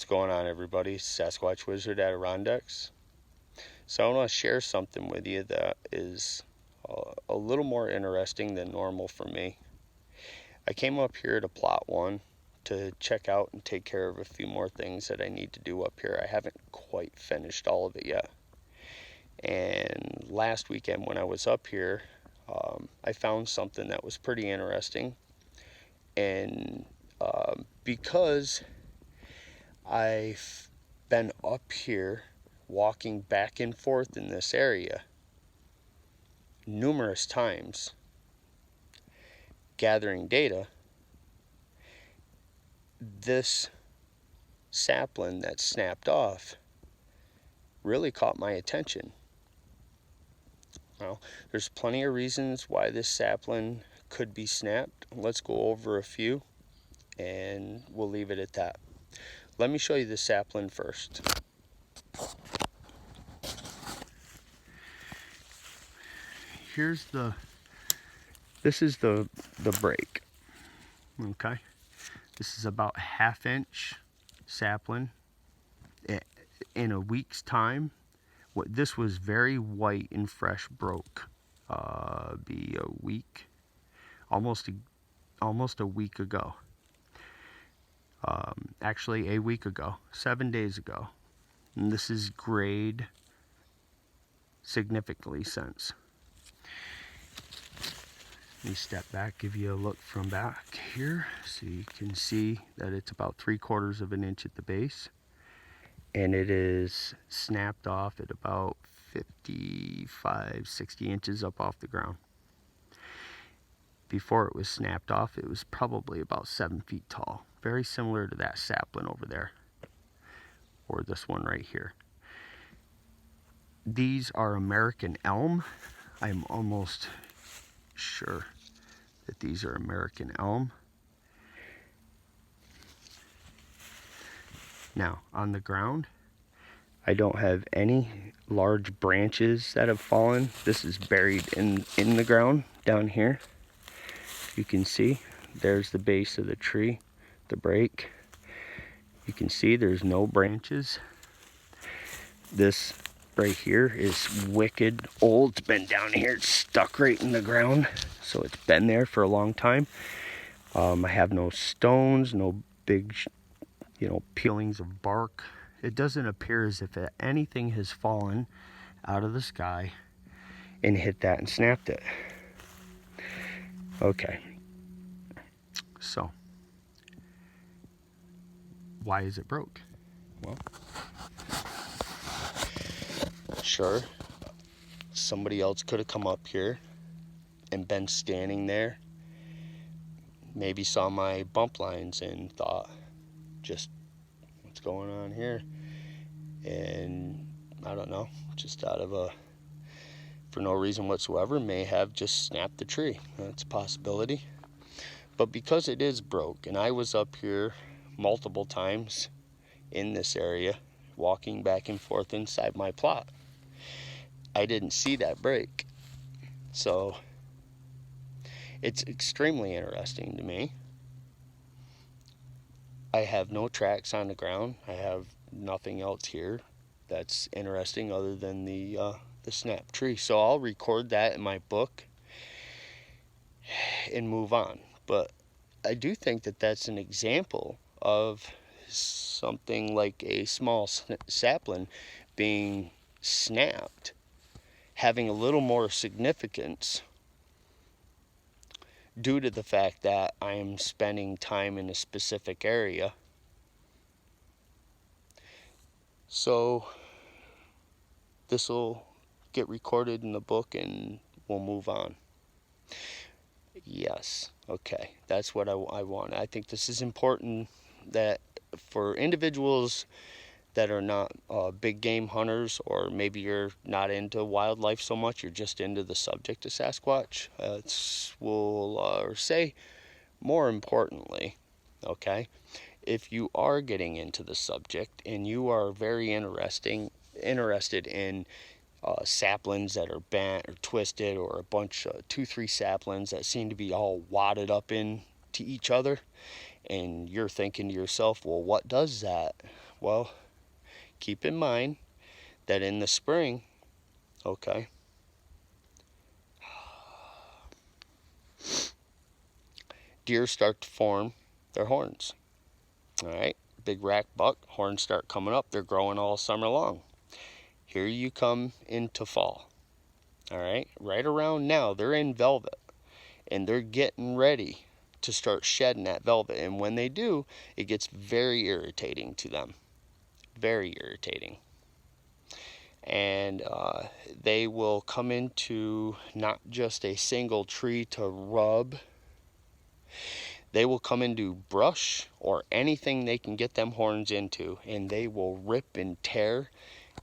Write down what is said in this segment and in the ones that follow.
What's going on, everybody? Sasquatch Wizard Adirondacks. So I want to share something with you that is a little more interesting than normal for me. I came up here to Plot 1 to check out and take care of a few more things that I need to do up here. I haven't quite finished all of it yet. And last weekend when I was up here, I found something that was pretty interesting. And because I've been up here walking back and forth in this area numerous times, gathering data, this sapling that snapped off really caught my attention. Well, there's plenty of reasons why this sapling could be snapped. Let's go over a few and we'll leave it at that. Let me show you the sapling first. This is the break. Okay. This is about 1/2 inch sapling. In a week's time, this was very white and fresh, broke. Be a week, almost a week ago. Actually a week ago, 7 days ago. And this is grayed significantly since. Let me step back, give you a look from back here so you can see that it's about 3/4 of an inch at the base, and it is snapped off at about 55-60 inches up off the ground. Before it was snapped off, it was probably about 7 feet tall, very similar to that sapling over there, or this one right here. These are American elm. I'm almost sure that these are American elm. Now, on the ground, I don't have any large branches that have fallen. This is buried in the ground down here. You can see there's the base of the tree, the break. You can see there's no branches. This right here is wicked old. It's been down here, it's stuck right in the ground, so it's been there for a long time. I have no stones, no big peelings of bark. It doesn't appear as if anything has fallen out of the sky and hit that and snapped it. Okay, so why is it broke? Well, sure, somebody else could have come up here and been standing there, maybe saw my bump lines and thought, just what's going on here? And I don't know, just for no reason whatsoever, may have just snapped the tree. That's a possibility. But because it is broke, and I was up here multiple times in this area, walking back and forth inside my plot, I didn't see that break. So it's extremely interesting to me. I have no tracks on the ground. I have nothing else here that's interesting other than the snap tree. So I'll record that in my book and move on. But I do think that that's an example of something like a small sapling being snapped, having a little more significance due to the fact that I am spending time in a specific area. So this will get recorded in the book and we'll move on. Yes, okay, that's what I want. I think this is important, that for individuals that are not big game hunters, or maybe you're not into wildlife so much, you're just into the subject of Sasquatch, or say more importantly, okay, if you are getting into the subject and you are very interested in saplings that are bent or twisted, or a bunch of 2-3 saplings that seem to be all wadded up into each other, and you're thinking to yourself, well, what does that? Well, keep in mind that in the spring, okay, deer start to form their horns. All right, big rack buck, horns start coming up. They're growing all summer long. Here you come into fall. All right, right around now, they're in velvet, and they're getting ready to start shedding that velvet. And when they do, it gets very irritating to them. Very irritating. And they will come into not just a single tree to rub. They will come into brush or anything they can get them horns into, and they will rip and tear,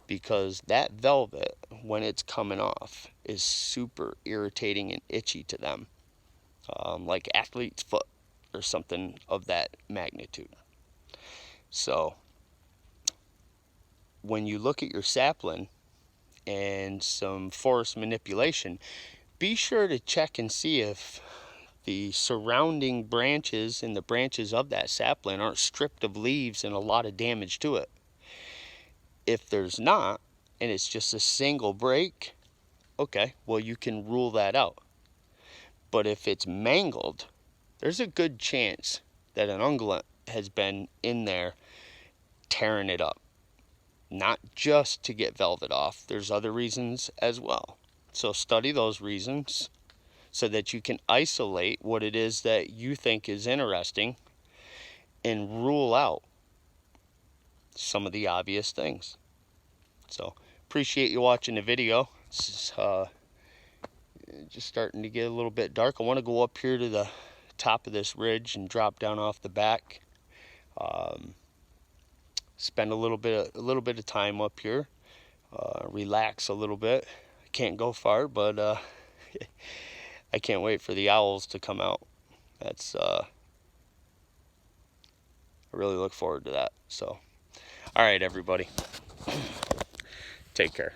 because that velvet, when it's coming off, is super irritating and itchy to them, like athlete's foot or something of that magnitude. So when you look at your sapling and some forest manipulation, be sure to check and see if the surrounding branches and the branches of that sapling aren't stripped of leaves and a lot of damage to it. If there's not, and it's just a single break, okay, well, you can rule that out. But if it's mangled, there's a good chance that an ungulate has been in there tearing it up. Not just to get velvet off, there's other reasons as well. So study those reasons so that you can isolate what it is that you think is interesting and rule out some of the obvious things. So appreciate you watching the video. This is just starting to get a little bit dark. I want to go up here to the top of this ridge and drop down off the back. Spend a little bit of time up here. Relax a little bit. I can't go far, but I can't wait for the owls to come out. That's I really look forward to that. So, all right, everybody, take care.